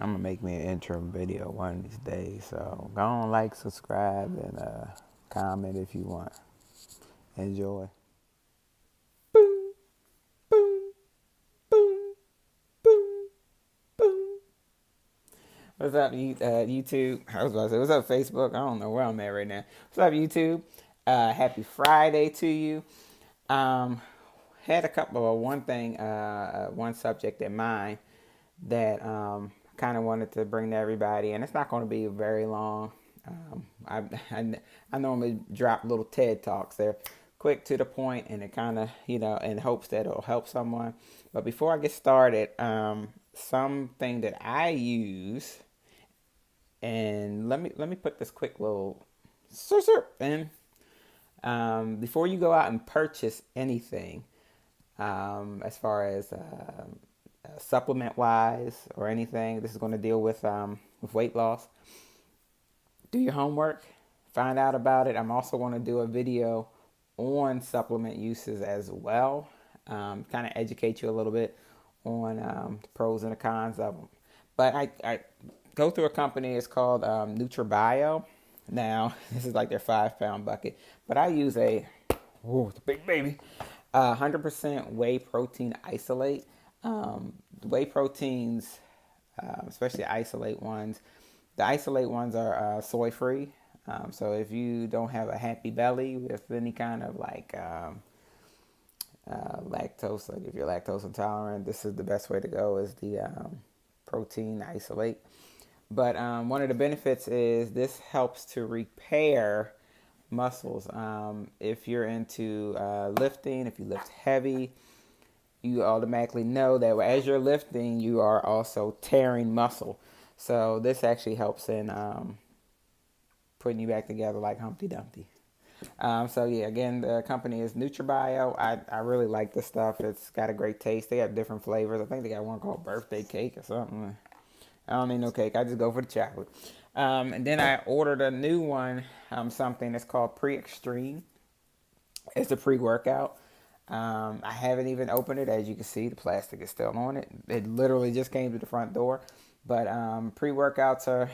I'm gonna make me an interim video one of these days. So go on, like, subscribe, and comment if you want. Enjoy. Boom, boom, boom, boom, boom. What's up, YouTube? I was about to say, what's up, Facebook? I don't know where I'm at right now. What's up, YouTube? Happy Friday to you. Had a couple of one subject in mind that kind of wanted to bring to everybody, and it's not going to be very long. I normally drop little TED Talks. They're quick to the point, and it kind of, in hopes that it'll help someone. But before I get started, something that I use, and let me put this quick little in. Before you go out and purchase anything, as far as supplement wise or anything, this is going to deal with weight loss. Do your homework, find out about it. I'm also going to do a video on supplement uses as well, kind of educate you a little bit on the pros and the cons of them. But I go through a company, it's called NutriBio. Now, this is like their 5-pound bucket, but I use it's a big baby, 100% whey protein isolate. Whey proteins, especially isolate ones, the isolate ones are soy free. So if you don't have a happy belly with any kind of lactose, like if you're lactose intolerant, this is the best way to go, is the protein isolate. But one of the benefits is this helps to repair muscles. If you're into lifting, if you lift heavy, you automatically know that as you're lifting, you are also tearing muscle. So this actually helps in putting you back together like Humpty Dumpty. So yeah, again, the company is NutriBio. I really like this stuff. It's got a great taste. They have different flavors. I think they got one called birthday cake or something. I don't need no cake. I just go for the chocolate. And then I ordered a new one, something that's called Pre-Extreme. It's a pre-workout. I haven't even opened it. As you can see, the plastic is still on it. It literally just came to the front door. But pre-workouts are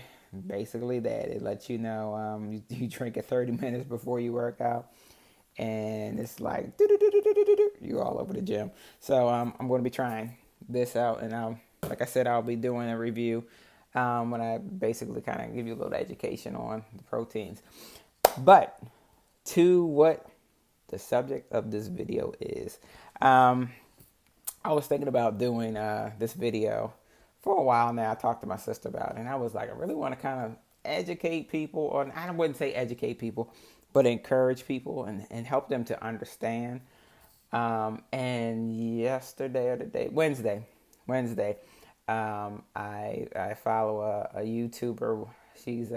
basically that. It lets you know you drink it 30 minutes before you work out. And it's like, you're all over the gym. So I'm going to be trying this out. And like I said, I'll be doing a review when I basically kind of give you a little education on the proteins. But to what the subject of this video is, I was thinking about doing this video for a while now. I talked to my sister about it, and I was like, I really want to kind of educate people, or I wouldn't say educate people, but encourage people and help them to understand. And yesterday or the day, Wednesday, I follow a YouTuber. She's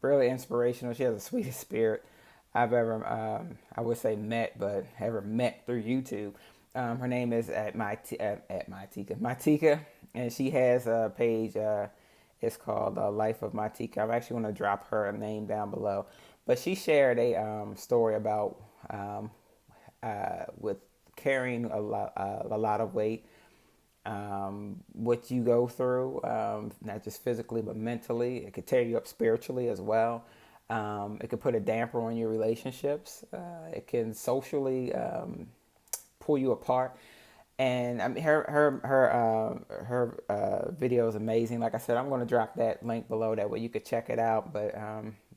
really inspirational. She has the sweetest spirit I've ever, I would say met, but ever met through YouTube. Her name is Matika, and she has a page. It's called Life of Matika. I'm actually going to drop her name down below. But she shared a story about with carrying a lot of weight, what you go through, not just physically but mentally. It could tear you up spiritually as well. It could put a damper on your relationships. It can socially pull you apart. And I mean, her video is amazing. Like I said, I'm going to drop that link below. That way you could check it out. But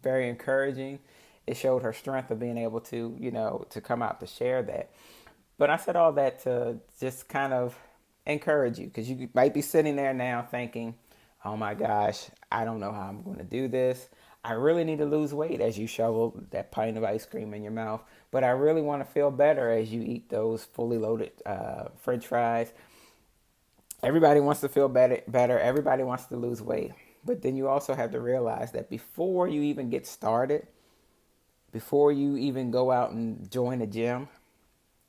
very encouraging. It showed her strength of being able to, to come out to share that. But I said all that to just kind of encourage you, because you might be sitting there now thinking, oh my gosh, I don't know how I'm going to do this. I really need to lose weight, as you shovel that pint of ice cream in your mouth. But I really want to feel better as you eat those fully loaded French fries. Everybody wants to feel better. Everybody wants to lose weight. But then you also have to realize that before you even get started, before you even go out and join a gym,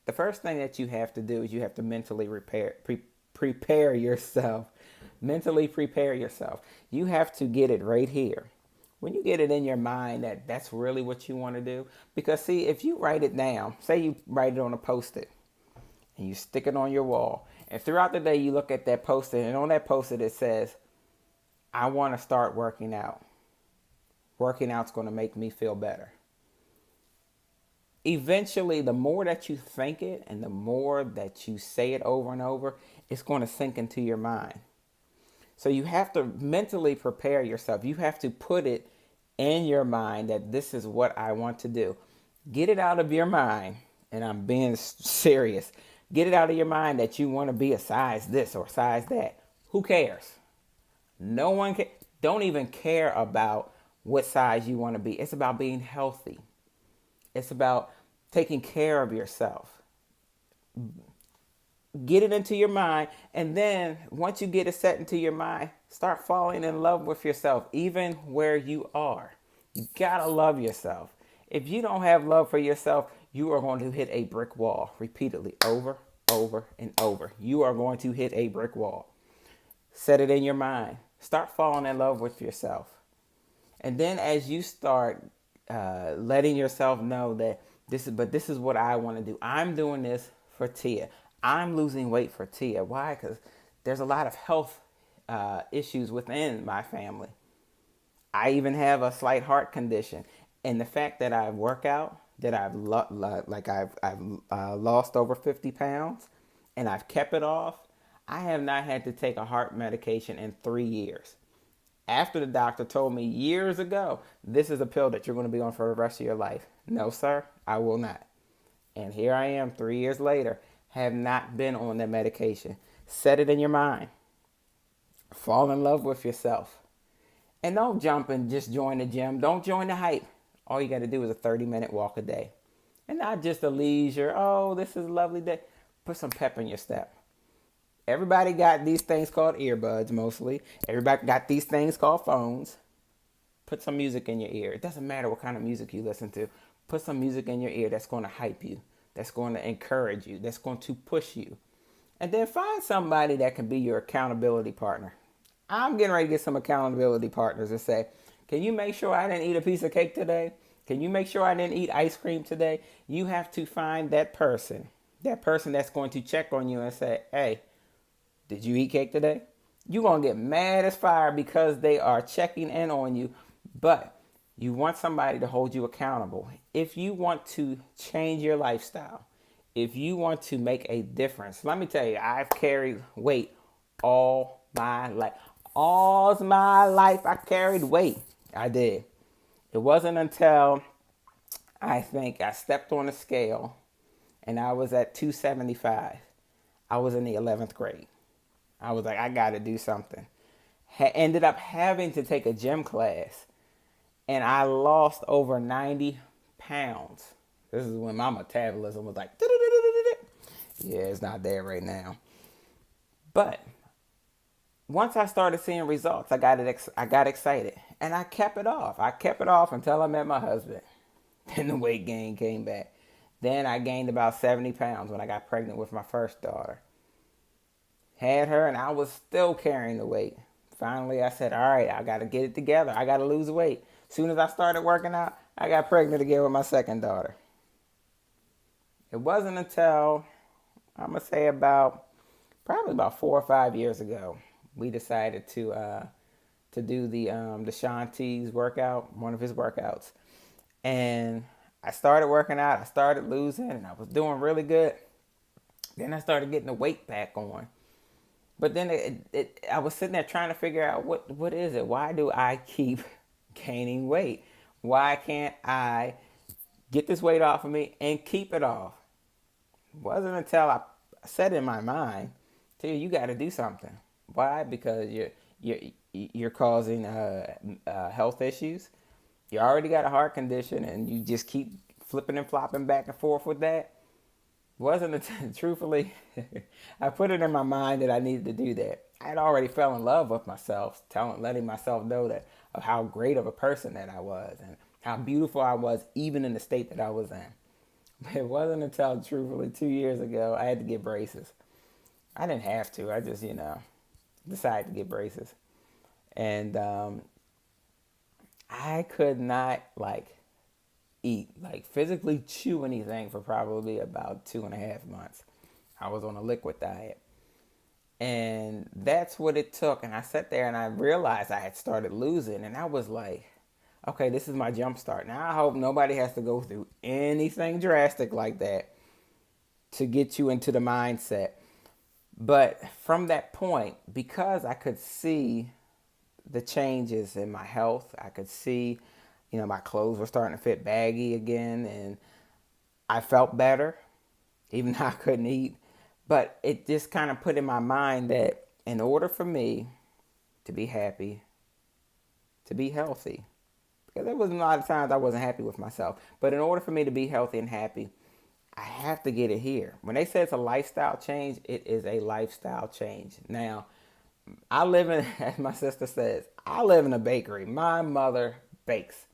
the first thing that you have to do is you have to mentally prepare yourself. Mentally prepare yourself. You have to get it right here. When you get it in your mind that that's really what you want to do. Because see, if you write it down, say you write it on a Post-it and you stick it on your wall, and throughout the day you look at that Post-it, and on that Post-it it says, I want to start working out. Working out's going to make me feel better. Eventually, the more that you think it and the more that you say it over and over, it's going to sink into your mind. So you have to mentally prepare yourself. You have to put it in your mind that this is what I want to do. Get it out of your mind, and I'm being serious. Get it out of your mind that you want to be a size this or size that. Who cares? No one can. Don't even care about what size you want to be. It's about being healthy. It's about taking care of yourself. Get it into your mind, and then once you get it set into your mind, start falling in love with yourself, even where you are. You gotta love yourself. If you don't have love for yourself, you are going to hit a brick wall repeatedly, over and over. You are going to hit a brick wall. Set it in your mind. Start falling in love with yourself. And then as you start letting yourself know that this is what I want to do. I'm doing this for Tia. I'm losing weight for Tia. Why? Because there's a lot of health issues within my family. I even have a slight heart condition, and the fact that I work out, that I've lost over 50 pounds, and I've kept it off. I have not had to take a heart medication in 3 years. After the doctor told me years ago, this is a pill that you're going to be on for the rest of your life. No, sir, I will not. And here I am 3 years later, have not been on that medication. Set it in your mind. Fall in love with yourself. And don't jump and just join the gym. Don't join the hype. All you got to do is a 30-minute walk a day. And not just a leisure, oh, this is a lovely day. Put some pep in your step. Everybody got these things called earbuds mostly. Everybody got these things called phones. Put some music in your ear. It doesn't matter what kind of music you listen to. Put some music in your ear that's going to hype you. That's going to encourage you. That's going to push you. And then find somebody that can be your accountability partner. I'm getting ready to get some accountability partners and say, can you make sure I didn't eat a piece of cake today? Can you make sure I didn't eat ice cream today? You have to find that person that's going to check on you and say, hey, did you eat cake today? You're going to get mad as fire because they are checking in on you. But you want somebody to hold you accountable. If you want to change your lifestyle, if you want to make a difference, let me tell you, I've carried weight all my life. All my life I carried weight. I did. It wasn't until I think I stepped on a scale and I was at 275. I was in the 11th grade. I was like, I got to do something. Ended up having to take a gym class. And I lost over 90 pounds. This is when my metabolism was like, yeah, it's not there right now. But once I started seeing results, I got excited. And I kept it off. I kept it off until I met my husband. Then the weight gain came back. Then I gained about 70 pounds when I got pregnant with my first daughter. Had her and I was still carrying the weight. Finally, I said, all right, I got to get it together. I got to lose weight. As soon as I started working out, I got pregnant again with my second daughter. It wasn't until, I'm going to say probably about 4 or 5 years ago, we decided to do the Shanti's workout, one of his workouts. And I started working out. I started losing, and I was doing really good. Then I started getting the weight back on. But then I was sitting there trying to figure out what is it? Why do I keep gaining weight? Why can't I get this weight off of me and keep it off? It wasn't until I said in my mind, you got to do something. Why? Because you're causing health issues. You already got a heart condition, and you just keep flipping and flopping back and forth with that. Wasn't truthfully, I put it in my mind that I needed to do that. I had already fell in love with myself, letting myself know that of how great of a person that I was and how beautiful I was, even in the state that I was in. But it wasn't until, truthfully, 2 years ago, I had to get braces. I didn't have to. I just, decided to get braces. And I could not, eat, physically chew anything for probably about 2.5 months. I was on a liquid diet. And that's what it took. And I sat there and I realized I had started losing. And I was like, okay, this is my jump start. Now I hope nobody has to go through anything drastic like that to get you into the mindset. But from that point, because I could see the changes in my health, I could see, my clothes were starting to fit baggy again, and I felt better, even though I couldn't eat. But it just kind of put in my mind that in order for me to be happy, to be healthy, because there was a lot of times I wasn't happy with myself, but in order for me to be healthy and happy, I have to get it here. When they say it's a lifestyle change, it is a lifestyle change. Now, I live in, as my sister says, I live in a bakery. My mother bakes.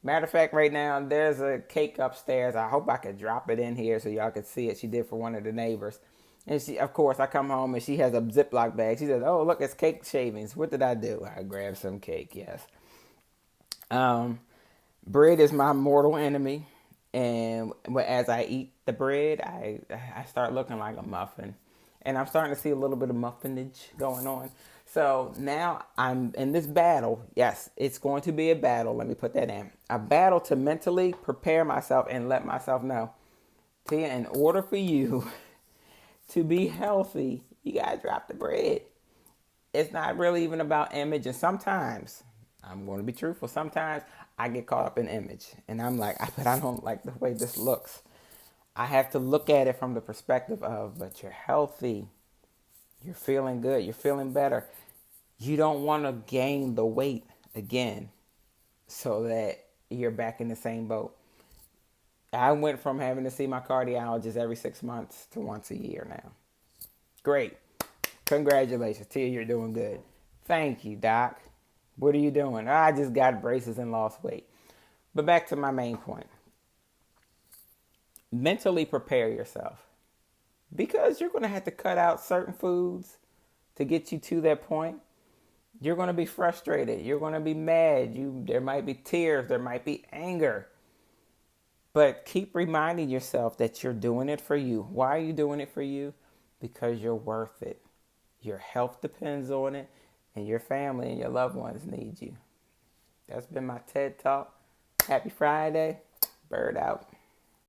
Matter of fact, right now, there's a cake upstairs. I hope I could drop it in here so y'all could see it. She did for one of the neighbors. And she, of course, I come home and she has a Ziploc bag. She says, oh, look, it's cake shavings. What did I do? I grabbed some cake, yes. Um, Bread is my mortal enemy. And as I eat the bread, I start looking like a muffin. And I'm starting to see a little bit of muffinage going on. So now I'm in this battle. Yes, it's going to be a battle. Let me put that in. A battle to mentally prepare myself and let myself know, Tia, in order for you to be healthy, you got to drop the bread. It's not really even about image. And sometimes, I'm going to be truthful, sometimes I get caught up in image. And I'm like, but I don't like the way this looks. I have to look at it from the perspective of, but you're healthy. You're feeling good. You're feeling better. You don't want to gain the weight again so that you're back in the same boat. I went from having to see my cardiologist every 6 months to once a year now. Great. Congratulations, Tia, you're doing good. Thank you, Doc. What are you doing? I just got braces and lost weight. But back to my main point. Mentally prepare yourself. Because you're going to have to cut out certain foods to get you to that point. You're going to be frustrated. You're going to be mad. There might be tears. There might be anger. But keep reminding yourself that you're doing it for you. Why are you doing it for you? Because you're worth it. Your health depends on it, and your family and your loved ones need you. That's been my TED Talk. Happy Friday. Bird out.